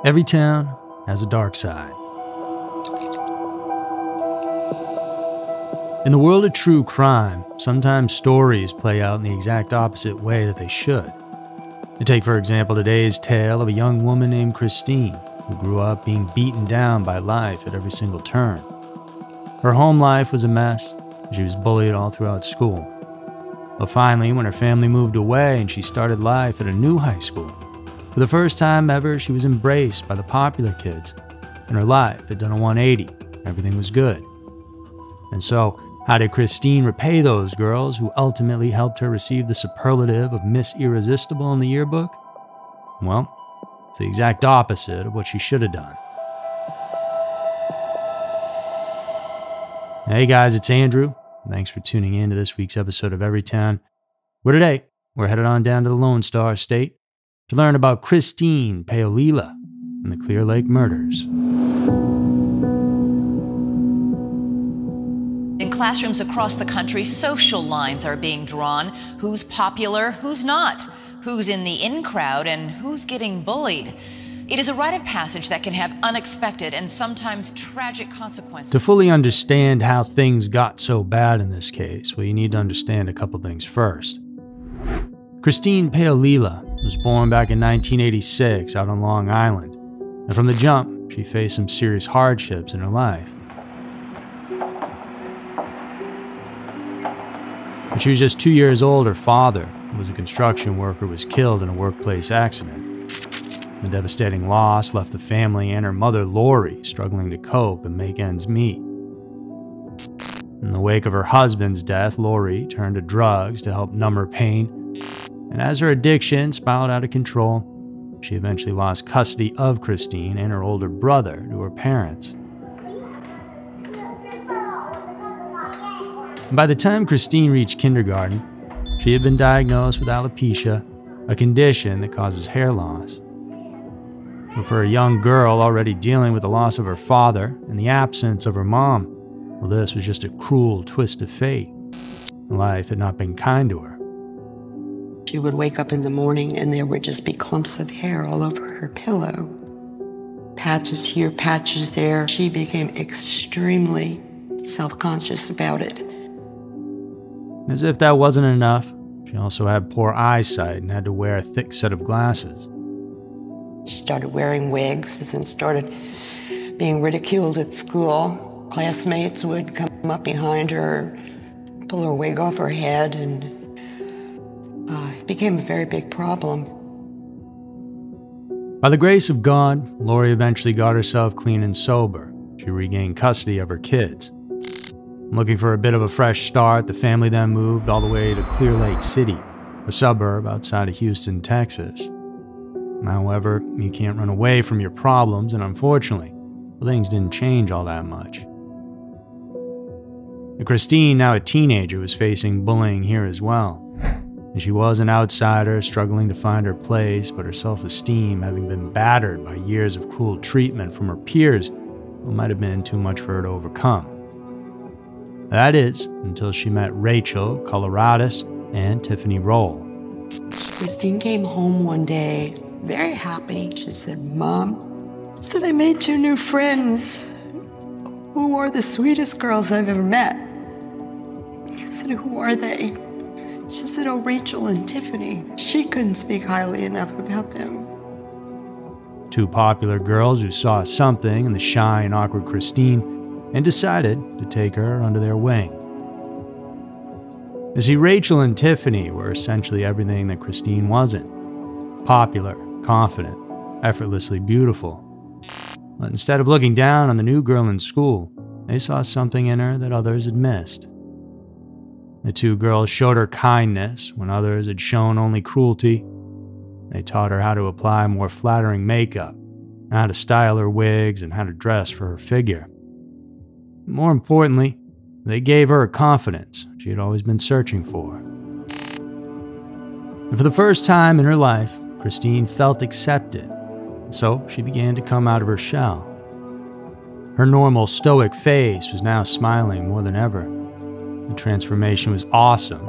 Every town has a dark side. In the world of true crime, sometimes stories play out in the exact opposite way that they should. Take, for example, today's tale of a young woman named Christine, who grew up being beaten down by life at every single turn. Her home life was a mess, and she was bullied all throughout school. But finally, when her family moved away and she started life at a new high school, for the first time ever, she was embraced by the popular kids, and her life had done a 180. Everything was good. And so, how did Christine repay those girls who ultimately helped her receive the superlative of Miss Irresistible in the yearbook? Well, it's the exact opposite of what she should have done. Hey guys, it's Andrew. Thanks for tuning in to this week's episode of Everytown, where today we're headed on down to the Lone Star State to learn about Christine Paolila and the Clear Lake murders. In classrooms across the country, social lines are being drawn. Who's popular, who's not, who's in the in crowd, and who's getting bullied. It is a rite of passage that can have unexpected and sometimes tragic consequences. To fully understand how things got so bad in this case, well, you need to understand a couple things first. Christine Paolila was born back in 1986 out on Long Island, and from the jump, she faced some serious hardships in her life. When she was just 2 years old, her father, who was a construction worker, was killed in a workplace accident. The devastating loss left the family and her mother, Lori, struggling to cope and make ends meet. In the wake of her husband's death, Lori turned to drugs to help numb her pain, and as her addiction spiraled out of control, she eventually lost custody of Christine and her older brother to her parents. By the time Christine reached kindergarten, she had been diagnosed with alopecia, a condition that causes hair loss. But for a young girl already dealing with the loss of her father and the absence of her mom, well, this was just a cruel twist of fate. Life had not been kind to her. She would wake up in the morning and there would just be clumps of hair all over her pillow. Patches here, patches there. She became extremely self-conscious about it. As if that wasn't enough, she also had poor eyesight and had to wear a thick set of glasses. She started wearing wigs and started being ridiculed at school. Classmates would come up behind her, pull her wig off her head, and it became a very big problem. By the grace of God, Lori eventually got herself clean and sober. She regained custody of her kids. Looking for a bit of a fresh start, the family then moved all the way to Clear Lake City, a suburb outside of Houston, Texas. However, you can't run away from your problems, and unfortunately, things didn't change all that much. Christine, now a teenager, was facing bullying here as well. And she was an outsider, struggling to find her place, but her self-esteem, having been battered by years of cruel treatment from her peers, might have been too much for her to overcome. That is, until she met Rachel Coloradus and Tiffany Roll. Christine came home one day, very happy. She said, "Mom," she said, "I made 2 new friends who are the sweetest girls I've ever met." I said, "Who are they?" She said, "Oh, Rachel and Tiffany." She couldn't speak highly enough about them. 2 popular girls who saw something in the shy and awkward Christine and decided to take her under their wing. You see, Rachel and Tiffany were essentially everything that Christine wasn't. Popular, confident, effortlessly beautiful. But instead of looking down on the new girl in school, they saw something in her that others had missed. The 2 girls showed her kindness when others had shown only cruelty. They taught her how to apply more flattering makeup, how to style her wigs, and how to dress for her figure. More importantly, they gave her a confidence she had always been searching for. And for the first time in her life, Christine felt accepted, and so she began to come out of her shell. Her normal stoic face was now smiling more than ever. The transformation was awesome.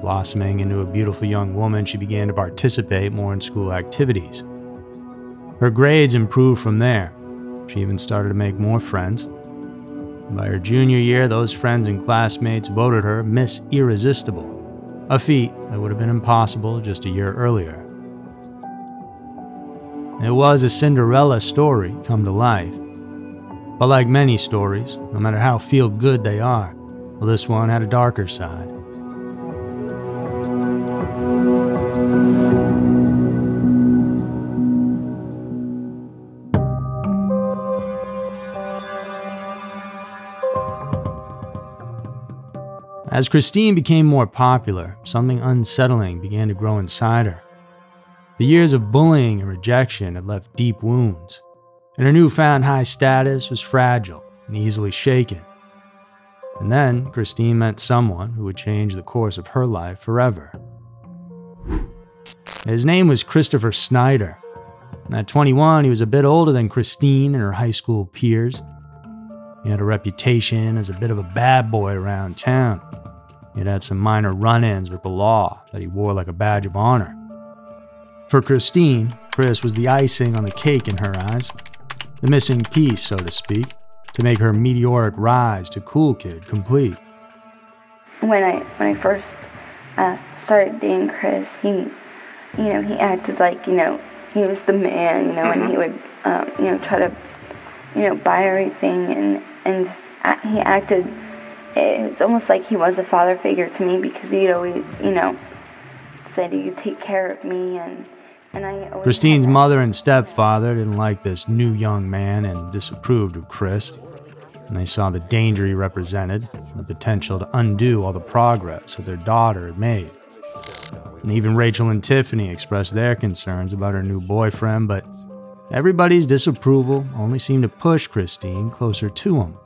Blossoming into a beautiful young woman, she began to participate more in school activities. Her grades improved from there. She even started to make more friends. By her junior year, those friends and classmates voted her Miss Irresistible, a feat that would have been impossible just a year earlier. It was a Cinderella story come to life. But like many stories, no matter how feel-good they are, well, this one had a darker side. As Christine became more popular, something unsettling began to grow inside her. The years of bullying and rejection had left deep wounds, and her newfound high status was fragile and easily shaken. And then Christine met someone who would change the course of her life forever. His name was Christopher Snyder. At 21, he was a bit older than Christine and her high school peers. He had a reputation as a bit of a bad boy around town. He'd had some minor run-ins with the law that he wore like a badge of honor. For Christine, Chris was the icing on the cake in her eyes, the missing piece, so to speak, to make her meteoric rise to cool kid complete. When I first started dating Chris, he acted like, he was the man, and he would, try to, buy everything, and just, he acted, it was almost like he was a father figure to me, because he'd always, said he'd take care of me, and I always... Christine's mother and stepfather didn't like this new young man and disapproved of Chris, and they saw the danger he represented, the potential to undo all the progress that their daughter had made. And even Rachel and Tiffany expressed their concerns about her new boyfriend, but everybody's disapproval only seemed to push Christine closer to him.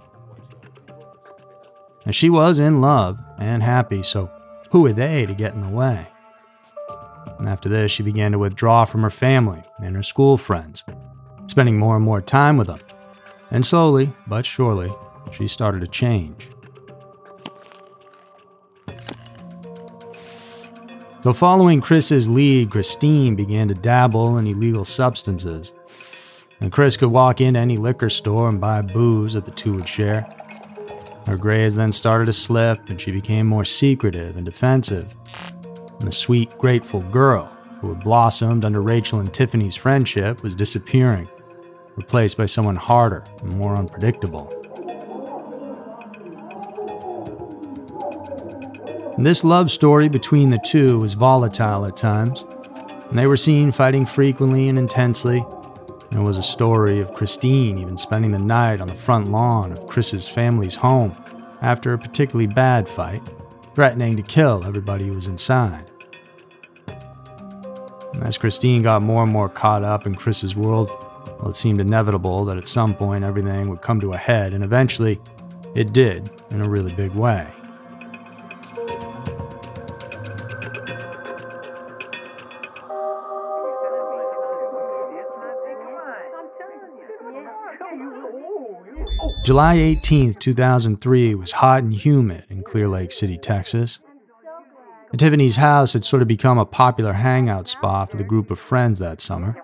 And she was in love and happy, so who were they to get in the way? And after this, she began to withdraw from her family and her school friends, spending more and more time with them. And slowly, but surely, she started to change. So following Chris's lead, Christine began to dabble in illegal substances. And Chris could walk into any liquor store and buy booze that the two would share. Her grades then started to slip, and she became more secretive and defensive. And the sweet, grateful girl who had blossomed under Rachel and Tiffany's friendship was disappearing, replaced by someone harder and more unpredictable. And this love story between the two was volatile at times, and they were seen fighting frequently and intensely. And it was a story of Christine even spending the night on the front lawn of Chris's family's home after a particularly bad fight, threatening to kill everybody who was inside. And as Christine got more and more caught up in Chris's world, well, it seemed inevitable that at some point everything would come to a head, and eventually it did in a really big way. July 18, 2003 was hot and humid in Clear Lake City, Texas. And Tiffany's house had sort of become a popular hangout spot for the group of friends that summer.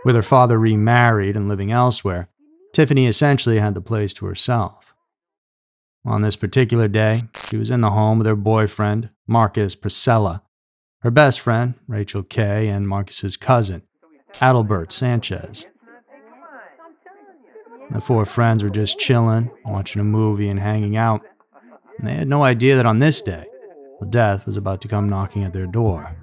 With her father remarried and living elsewhere, Tiffany essentially had the place to herself. On this particular day, she was in the home with her boyfriend, Marcus Priscilla, her best friend, Rachel Kay, and Marcus's cousin, Adalbert Sanchez. The four friends were just chilling, watching a movie and hanging out, and they had no idea that on this day, death was about to come knocking at their door.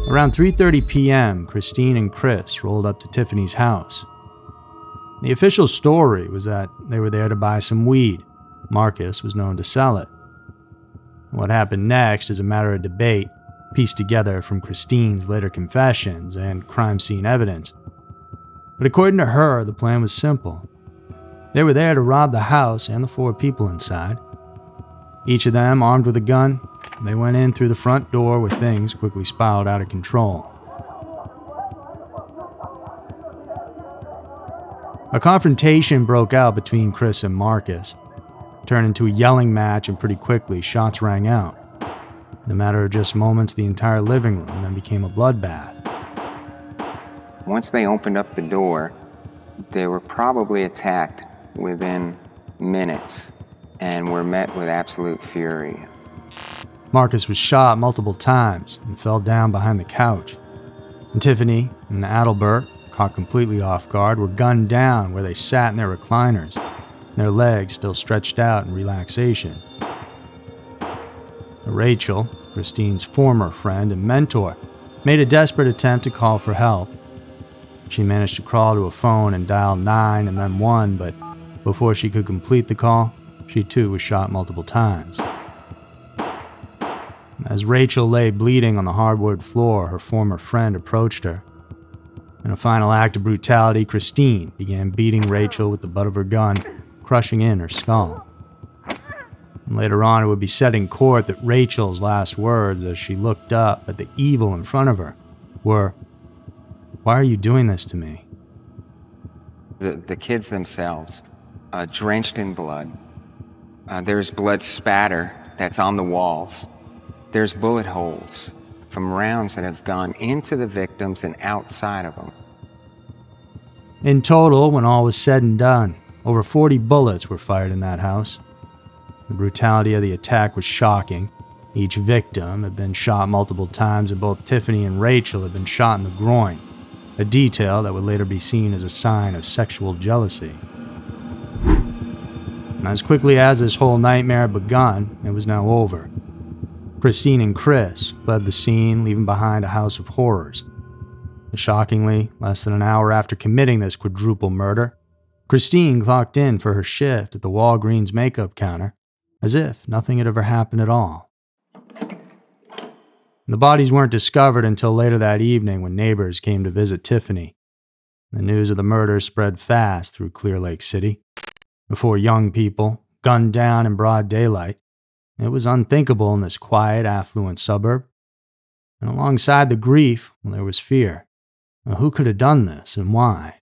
Around 3:30 p.m., Christine and Chris rolled up to Tiffany's house. The official story was that they were there to buy some weed. Marcus was known to sell it. What happened next is a matter of debate, pieced together from Christine's later confessions and crime scene evidence. But according to her, the plan was simple. They were there to rob the house and the four people inside. Each of them armed with a gun, they went in through the front door where things quickly spiraled out of control. A confrontation broke out between Chris and Marcus. turned into a yelling match, and pretty quickly, shots rang out. In a matter of just moments, the entire living room then became a bloodbath. Once they opened up the door, they were probably attacked within minutes and were met with absolute fury. Marcus was shot multiple times and fell down behind the couch. And Tiffany and Adalbert, caught completely off guard, were gunned down where they sat in their recliners, their legs still stretched out in relaxation. Rachel, Christine's former friend and mentor, made a desperate attempt to call for help. She managed to crawl to a phone and dial 9 and then 1, but before she could complete the call, she too was shot multiple times. As Rachel lay bleeding on the hardwood floor, her former friend approached her. In a final act of brutality, Christine began beating Rachel with the butt of her gun, crushing in her skull. And later on, it would be said in court that Rachel's last words as she looked up at the evil in front of her were, "Why are you doing this to me?" The kids themselves, drenched in blood. There's blood spatter that's on the walls. There's bullet holes from rounds that have gone into the victims and outside of them. In total, when all was said and done, over 40 bullets were fired in that house. The brutality of the attack was shocking. Each victim had been shot multiple times, and both Tiffany and Rachel had been shot in the groin, a detail that would later be seen as a sign of sexual jealousy. And as quickly as this whole nightmare had begun, it was now over. Christine and Chris fled the scene, leaving behind a house of horrors. And shockingly, less than an hour after committing this quadruple murder, Christine clocked in for her shift at the Walgreens makeup counter, as if nothing had ever happened at all. The bodies weren't discovered until later that evening when neighbors came to visit Tiffany. The news of the murder spread fast through Clear Lake City. Before young people, gunned down in broad daylight, it was unthinkable in this quiet, affluent suburb. And alongside the grief, there was fear. Now, who could have done this and why?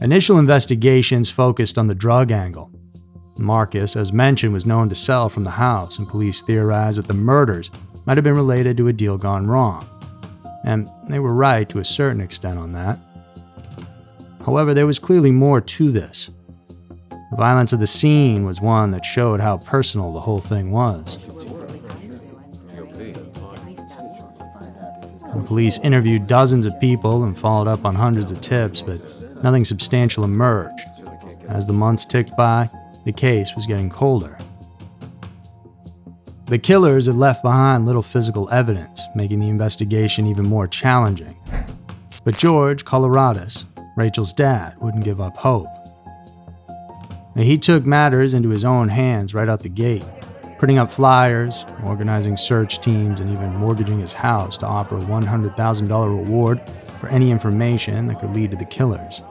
Initial investigations focused on the drug angle. Marcus, as mentioned, was known to sell from the house, and police theorized that the murders might have been related to a deal gone wrong. And they were right to a certain extent on that. However, there was clearly more to this. The violence of the scene was one that showed how personal the whole thing was. The police interviewed dozens of people and followed up on hundreds of tips, but nothing substantial emerged. As the months ticked by, the case was getting colder. The killers had left behind little physical evidence, making the investigation even more challenging. But George Coloradus, Rachel's dad, wouldn't give up hope. And he took matters into his own hands right out the gate, putting up flyers, organizing search teams, and even mortgaging his house to offer a $100,000 reward for any information that could lead to the killers.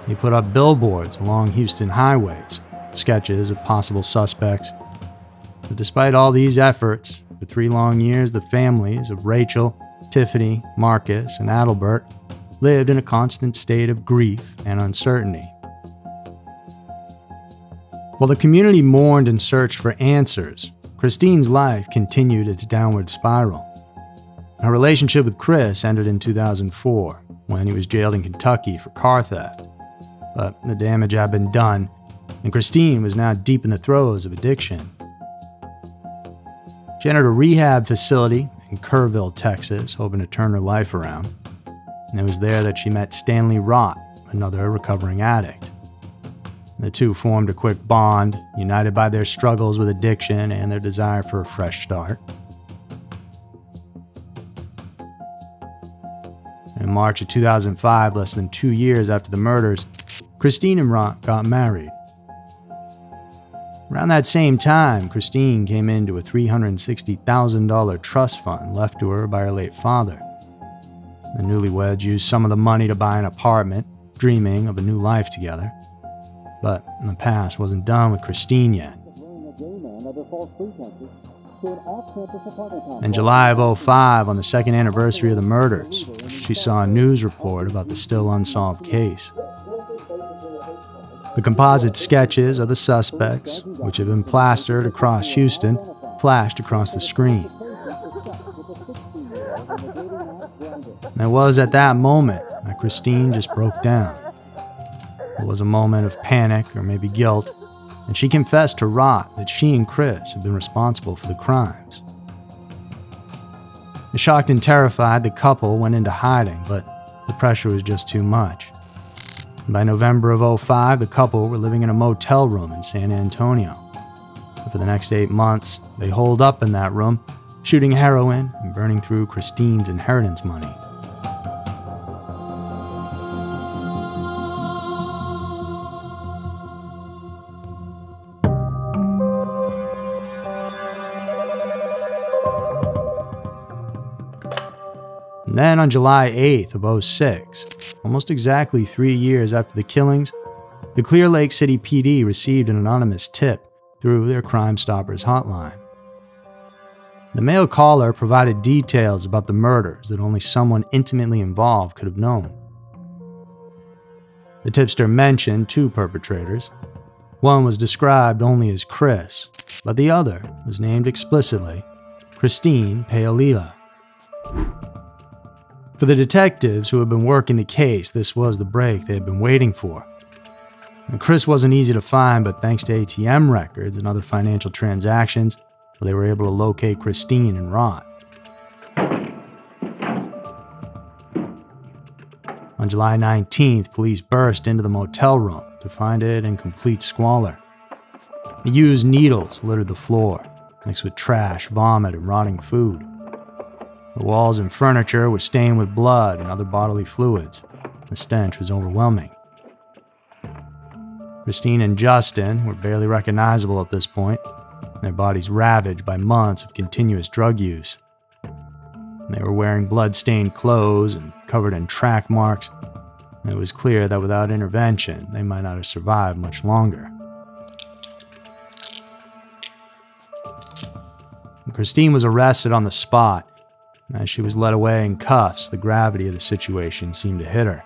He put up billboards along Houston highways, sketches of possible suspects. But despite all these efforts, for 3 long years, the families of Rachel, Tiffany, Marcus, and Adalbert lived in a constant state of grief and uncertainty. While the community mourned and searched for answers, Christine's life continued its downward spiral. Her relationship with Chris ended in 2004, when he was jailed in Kentucky for car theft. But the damage had been done, and Christine was now deep in the throes of addiction. She entered a rehab facility in Kerrville, Texas, hoping to turn her life around. And it was there that she met Stanley Rott, another recovering addict. The two formed a quick bond, united by their struggles with addiction and their desire for a fresh start. In March of 2005, less than 2 years after the murders, Christine and Rott got married. Around that same time, Christine came into a $360,000 trust fund left to her by her late father. The newlyweds used some of the money to buy an apartment, dreaming of a new life together. But the past wasn't done with Christine yet. In July of '05, on the second anniversary of the murders, she saw a news report about the still unsolved case. The composite sketches of the suspects, which had been plastered across Houston, flashed across the screen. And it was at that moment that Christine just broke down. It was a moment of panic or maybe guilt, and she confessed to Rott that she and Chris had been responsible for the crimes. The shocked and terrified, the couple went into hiding, but the pressure was just too much. By November of '05, the couple were living in a motel room in San Antonio. And for the next 8 months, they holed up in that room, shooting heroin and burning through Christine's inheritance money. And then on July 8th of '06, almost exactly 3 years after the killings, the Clear Lake City PD received an anonymous tip through their Crime Stoppers hotline. The male caller provided details about the murders that only someone intimately involved could have known. The tipster mentioned 2 perpetrators. One was described only as Chris, but the other was named explicitly Christine Paolilla. For the detectives who had been working the case, this was the break they had been waiting for. And Chris wasn't easy to find, but thanks to ATM records and other financial transactions, they were able to locate Christine and Rott. On July 19th, police burst into the motel room to find it in complete squalor. Used needles littered the floor, mixed with trash, vomit, and rotting food. The walls and furniture were stained with blood and other bodily fluids. The stench was overwhelming. Christine and Justin were barely recognizable at this point, their bodies ravaged by months of continuous drug use. They were wearing blood-stained clothes and covered in track marks, and it was clear that without intervention, they might not have survived much longer. Christine was arrested on the spot. As she was led away in cuffs, the gravity of the situation seemed to hit her.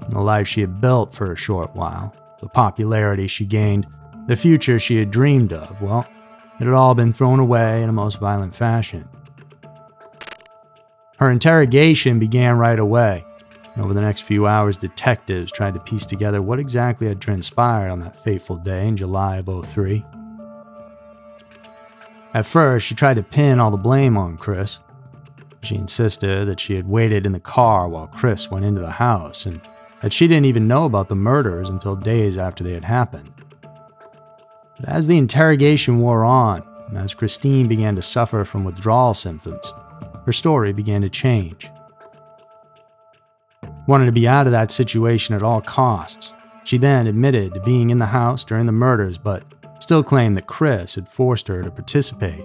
And the life she had built for a short while, the popularity she gained, the future she had dreamed of, well, it had all been thrown away in a most violent fashion. Her interrogation began right away, and over the next few hours, detectives tried to piece together what exactly had transpired on that fateful day in July of '03. At first, she tried to pin all the blame on Chris. She insisted that she had waited in the car while Chris went into the house, and that she didn't even know about the murders until days after they had happened. But as the interrogation wore on, and as Christine began to suffer from withdrawal symptoms, her story began to change. Wanted to be out of that situation at all costs, she then admitted to being in the house during the murders, but still claimed that Chris had forced her to participate.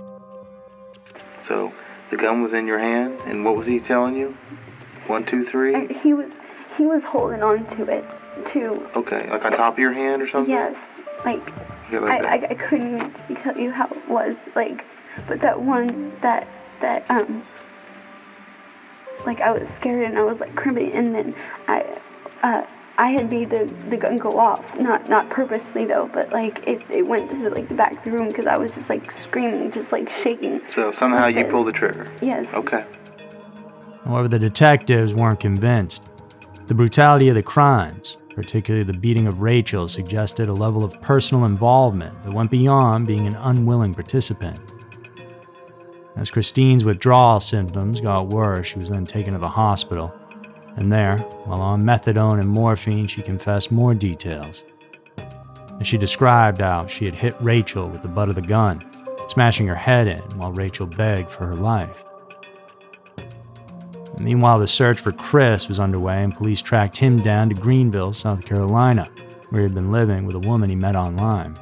So, the gun was in your hand, and what was he telling you? 1, 2, 3? He was holding on to it, too. Okay, like on top of your hand or something? Yes, like I couldn't tell you how it was, like, but that one, that like I was scared and I was like crimping, and then I had made the gun go off, not purposely though, but like it went to like the back of the room because I was just like screaming, just like shaking. So somehow you pulled the trigger? Yes. Okay. However, the detectives weren't convinced. The brutality of the crimes, particularly the beating of Rachel, suggested a level of personal involvement that went beyond being an unwilling participant. As Christine's withdrawal symptoms got worse, she was then taken to the hospital. And there, while on methadone and morphine, she confessed more details. And she described how she had hit Rachel with the butt of the gun, smashing her head in while Rachel begged for her life. And meanwhile, the search for Chris was underway, and police tracked him down to Greenville, South Carolina, where he had been living with a woman he met online.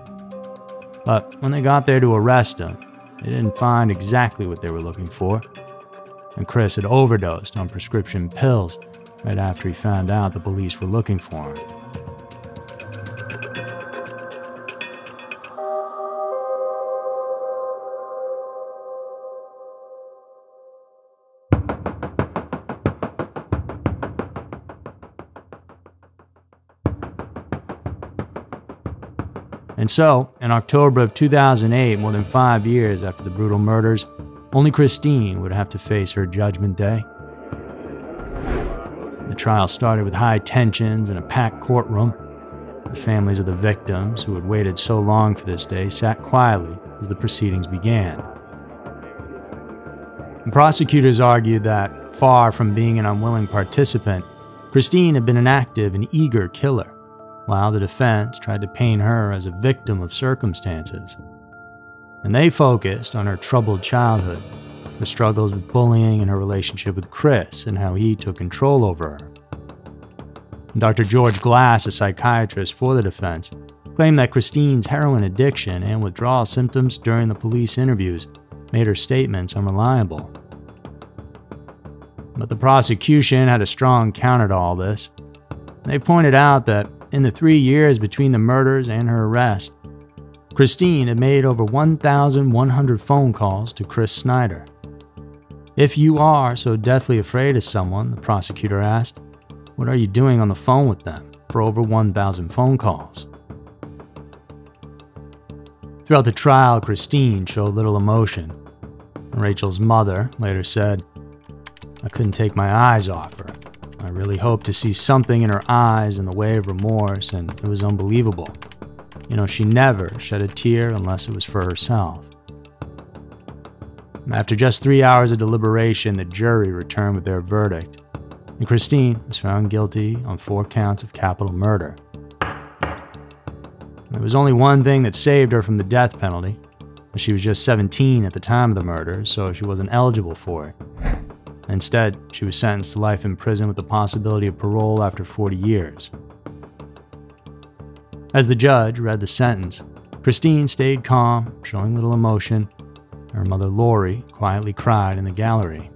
But when they got there to arrest him, they didn't find exactly what they were looking for. And Chris had overdosed on prescription pills right after he found out the police were looking for him. And so, in October of 2008, more than 5 years after the brutal murders, only Christine would have to face her judgment day. The trial started with high tensions in a packed courtroom. The families of the victims, who had waited so long for this day, sat quietly as the proceedings began. The prosecutors argued that, far from being an unwilling participant, Christine had been an active and eager killer, while the defense tried to paint her as a victim of circumstances. And they focused on her troubled childhood, her struggles with bullying, and her relationship with Chris and how he took control over her. Dr. George Glass, a psychiatrist for the defense, claimed that Christine's heroin addiction and withdrawal symptoms during the police interviews made her statements unreliable. But the prosecution had a strong counter to all this. They pointed out that in the 3 years between the murders and her arrest, Christine had made over 1,100 phone calls to Chris Snyder. If you are so deathly afraid of someone, the prosecutor asked, what are you doing on the phone with them for over 1,000 phone calls? Throughout the trial, Christine showed little emotion. Rachel's mother later said, I couldn't take my eyes off her. I really hoped to see something in her eyes in the way of remorse, and it was unbelievable. You know, she never shed a tear unless it was for herself. After just 3 hours of deliberation, the jury returned with their verdict, and Christine was found guilty on 4 counts of capital murder. There was only one thing that saved her from the death penalty. She was just 17 at the time of the murder, so she wasn't eligible for it. Instead, she was sentenced to life in prison with the possibility of parole after 40 years. As the judge read the sentence, Christine stayed calm, showing little emotion. Her mother, Lori, quietly cried in the gallery.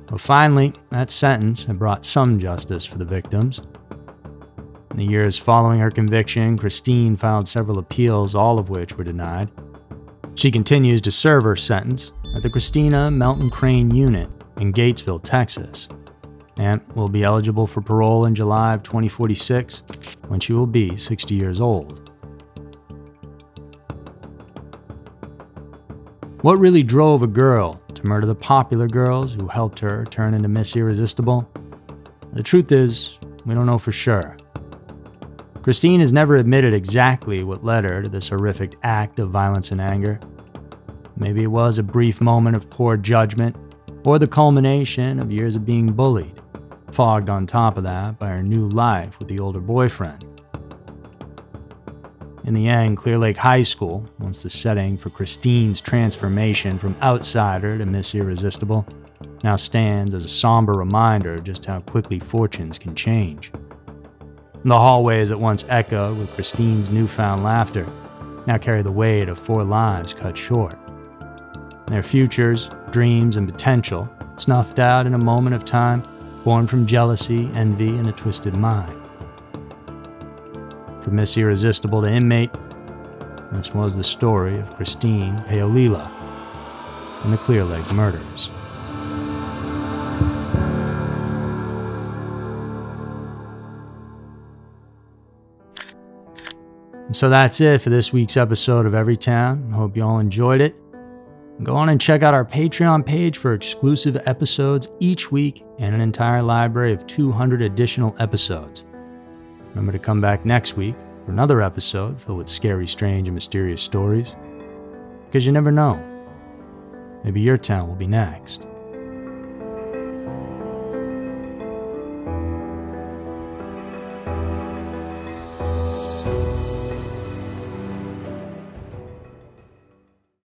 But finally, that sentence had brought some justice for the victims. In the years following her conviction, Christine filed several appeals, all of which were denied. She continues to serve her sentence at the Christina Melton Crane Unit in Gatesville, Texas, and will be eligible for parole in July of 2046 when she will be 60 years old. What really drove a girl to murder the popular girls who helped her turn into Miss Irresistible? The truth is, we don't know for sure. Christine has never admitted exactly what led her to this horrific act of violence and anger. Maybe it was a brief moment of poor judgment, or the culmination of years of being bullied, fogged on top of that by her new life with the older boyfriend. In the end, Clear Lake High School, once the setting for Christine's transformation from outsider to Miss Irresistible, now stands as a somber reminder of just how quickly fortunes can change. The hallways that once echoed with Christine's newfound laughter now carry the weight of 4 lives cut short. Their futures, dreams, and potential snuffed out in a moment of time, born from jealousy, envy, and a twisted mind. From Miss Irresistible to inmate, this was the story of Christine Paolila and the Clear Lake murders. And so that's it for this week's episode of Everytown. I hope you all enjoyed it. Go on and check out our Patreon page for exclusive episodes each week and an entire library of 200 additional episodes. Remember to come back next week for another episode filled with scary, strange, and mysterious stories. Because you never know. Maybe your town will be next.